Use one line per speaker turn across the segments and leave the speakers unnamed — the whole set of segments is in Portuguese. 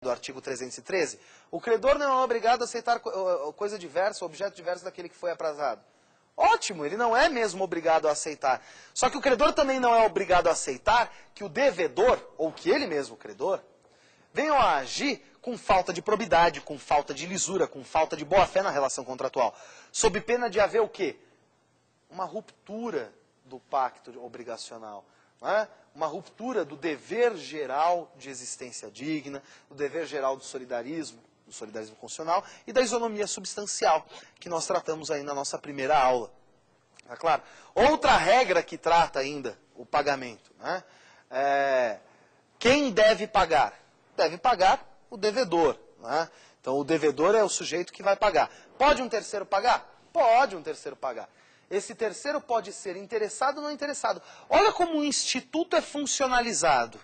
do artigo 313, o credor não é obrigado a aceitar coisa diversa, objeto diverso daquele que foi aprazado. Ótimo, ele não é mesmo obrigado a aceitar. Só que o credor também não é obrigado a aceitar que o devedor, ou que ele mesmo, o credor, venham a agir com falta de probidade, com falta de lisura, com falta de boa-fé na relação contratual. Sob pena de haver o quê? Uma ruptura do pacto obrigacional. Não é? Uma ruptura do dever geral de existência digna, do dever geral do solidarismo constitucional e da isonomia substancial, que nós tratamos aí na nossa primeira aula. Tá claro? Outra regra que trata ainda o pagamento. Né? Quem deve pagar? Deve pagar o devedor. Né? Então, o devedor é o sujeito que vai pagar. Pode um terceiro pagar? Pode um terceiro pagar. Esse terceiro pode ser interessado ou não interessado. Olha como o instituto é funcionalizado.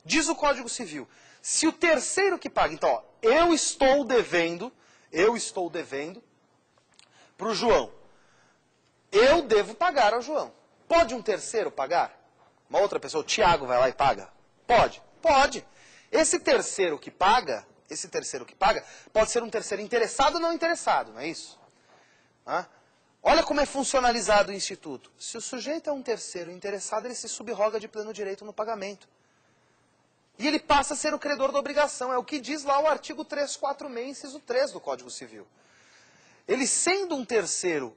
Diz o Código Civil. Se o terceiro que paga, então, ó, eu estou devendo para o João. Eu devo pagar ao João. Pode um terceiro pagar? Uma outra pessoa, o Tiago vai lá e paga? Pode? Pode. Esse terceiro que paga pode ser um terceiro interessado ou não interessado, não é isso? Olha como é funcionalizado o instituto. Se o sujeito é um terceiro interessado, ele se subroga de pleno direito no pagamento. E ele passa a ser o credor da obrigação. É o que diz lá o artigo 346, inciso 3 do Código Civil. Ele sendo um terceiro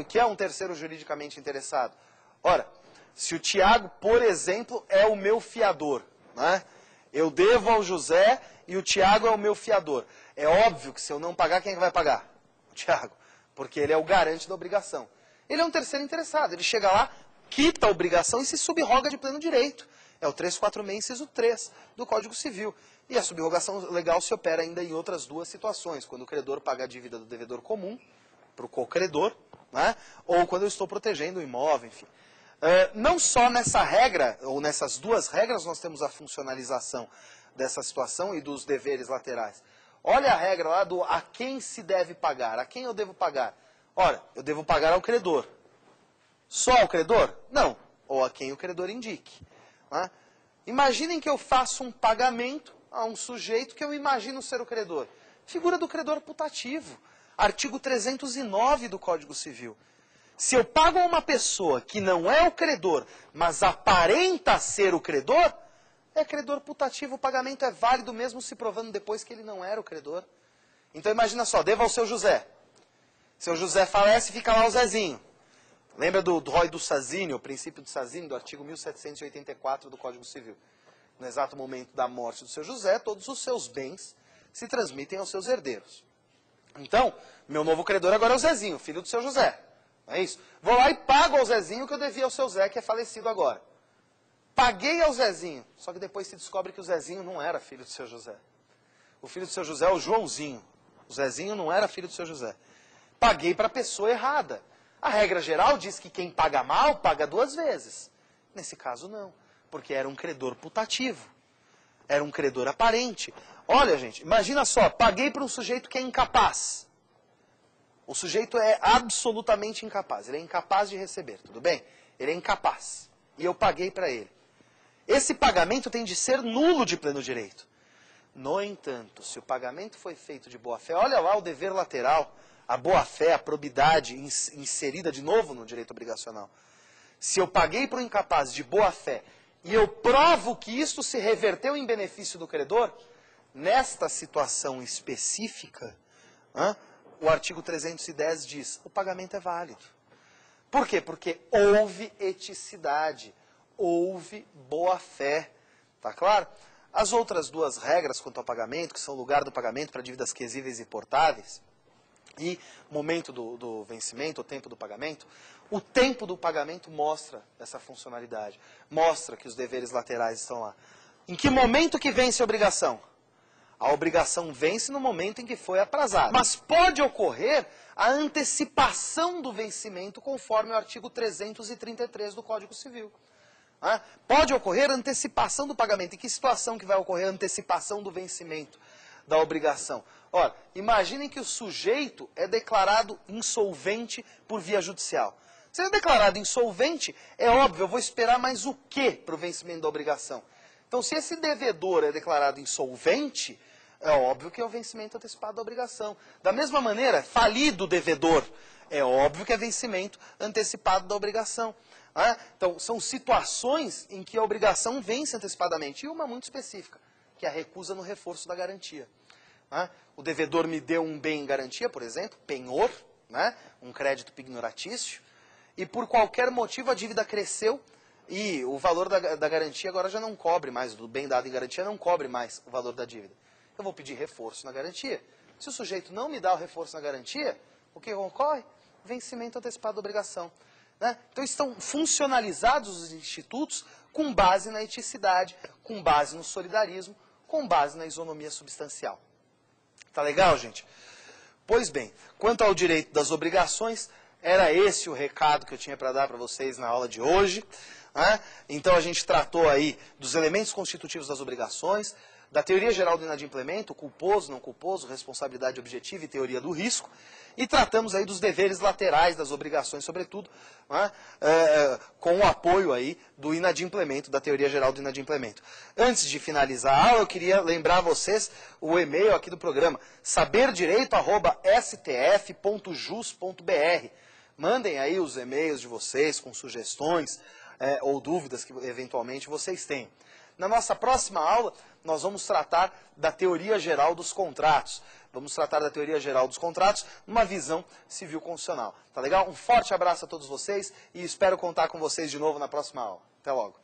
o que é um terceiro juridicamente interessado? Ora, se o Tiago, por exemplo, é o meu fiador, né? Eu devo ao José e o Tiago é o meu fiador. É óbvio que se eu não pagar, quem é que vai pagar? O Tiago. Porque ele é o garante da obrigação. Ele é um terceiro interessado. Ele chega lá, quita a obrigação e se subroga de pleno direito. É o 346, inciso 3 do Código Civil. E a subrogação legal se opera ainda em outras duas situações. Quando o credor paga a dívida do devedor comum, para o co-credor, né? Ou quando eu estou protegendo o imóvel, enfim. Não só nessa regra, ou nessas duas regras, nós temos a funcionalização dessa situação e dos deveres laterais. Olha a regra lá do a quem se deve pagar. A quem eu devo pagar? Ora, eu devo pagar ao credor. Só ao credor? Não. Ou a quem o credor indique. Né? Imaginem que eu faço um pagamento a um sujeito que eu imagino ser o credor. Figura do credor putativo. Artigo 309 do Código Civil. Se eu pago a uma pessoa que não é o credor, mas aparenta ser o credor, é credor putativo, o pagamento é válido mesmo se provando depois que ele não era o credor. Então imagina só, deva ao seu José. Seu José falece e fica lá o Zezinho. Lembra do ROI do Sazini, o princípio do Sazini, do artigo 1784 do Código Civil. No exato momento da morte do seu José, todos os seus bens se transmitem aos seus herdeiros. Então, meu novo credor agora é o Zezinho, filho do seu José. Não é isso? Vou lá e pago ao Zezinho que eu devia ao seu Zé, que é falecido agora. Paguei ao Zezinho, só que depois se descobre que o Zezinho não era filho do seu José. O filho do seu José é o Joãozinho. O Zezinho não era filho do seu José. Paguei para a pessoa errada. A regra geral diz que quem paga mal, paga duas vezes. Nesse caso, não. Porque era um credor putativo. Era um credor aparente. Olha, gente, imagina só, paguei para um sujeito que é incapaz. O sujeito é absolutamente incapaz. Ele é incapaz de receber, tudo bem? Ele é incapaz. E eu paguei para ele. Esse pagamento tem de ser nulo de pleno direito. No entanto, se o pagamento foi feito de boa-fé, olha lá o dever lateral, a boa-fé, a probidade inserida de novo no direito obrigacional. Se eu paguei para o incapaz de boa-fé e eu provo que isto se reverteu em benefício do credor, nesta situação específica, o artigo 310 diz, o pagamento é válido. Por quê? Porque houve eticidade, houve boa-fé. Tá claro? As outras duas regras quanto ao pagamento, que são o lugar do pagamento para dívidas quesíveis e portáveis, e momento do vencimento, o tempo do pagamento, o tempo do pagamento mostra essa funcionalidade. Mostra que os deveres laterais estão lá. Em que momento que vence a obrigação? A obrigação vence no momento em que foi aprazada. Mas pode ocorrer a antecipação do vencimento conforme o artigo 333 do Código Civil. Pode ocorrer antecipação do pagamento. Em que situação que vai ocorrer a antecipação do vencimento da obrigação? Ora, imaginem que o sujeito é declarado insolvente por via judicial. Se ele é declarado insolvente, é óbvio, eu vou esperar mais o quê para o vencimento da obrigação? Então, se esse devedor é declarado insolvente, é óbvio que é o vencimento antecipado da obrigação. Da mesma maneira, falido o devedor, é óbvio que é vencimento antecipado da obrigação. Então, são situações em que a obrigação vence antecipadamente. E uma muito específica, que é a recusa no reforço da garantia. O devedor me deu um bem em garantia, por exemplo, penhor, um crédito pignoratício, e por qualquer motivo a dívida cresceu e o valor da garantia agora já não cobre mais, do bem dado em garantia não cobre mais o valor da dívida. Eu vou pedir reforço na garantia. Se o sujeito não me dá o reforço na garantia, o que ocorre? Vencimento antecipado da obrigação. Então estão funcionalizados os institutos com base na eticidade, com base no solidarismo, com base na isonomia substancial. Tá legal, gente? Pois bem, quanto ao direito das obrigações, era esse o recado que eu tinha para dar para vocês na aula de hoje. Então a gente tratou aí dos elementos constitutivos das obrigações, da teoria geral do inadimplemento, culposo, não culposo, responsabilidade objetiva e teoria do risco, e tratamos aí dos deveres laterais das obrigações, sobretudo, com o apoio aí do inadimplemento, da teoria geral do inadimplemento. Antes de finalizar a aula, eu queria lembrar a vocês o e-mail aqui do programa, saberdireito@stf.jus.br. Mandem aí os e-mails de vocês com sugestões ou dúvidas que eventualmente vocês tenham. Na nossa próxima aula, nós vamos tratar da teoria geral dos contratos. Vamos tratar da teoria geral dos contratos numa visão civil constitucional. Tá legal? Um forte abraço a todos vocês e espero contar com vocês de novo na próxima aula. Até logo.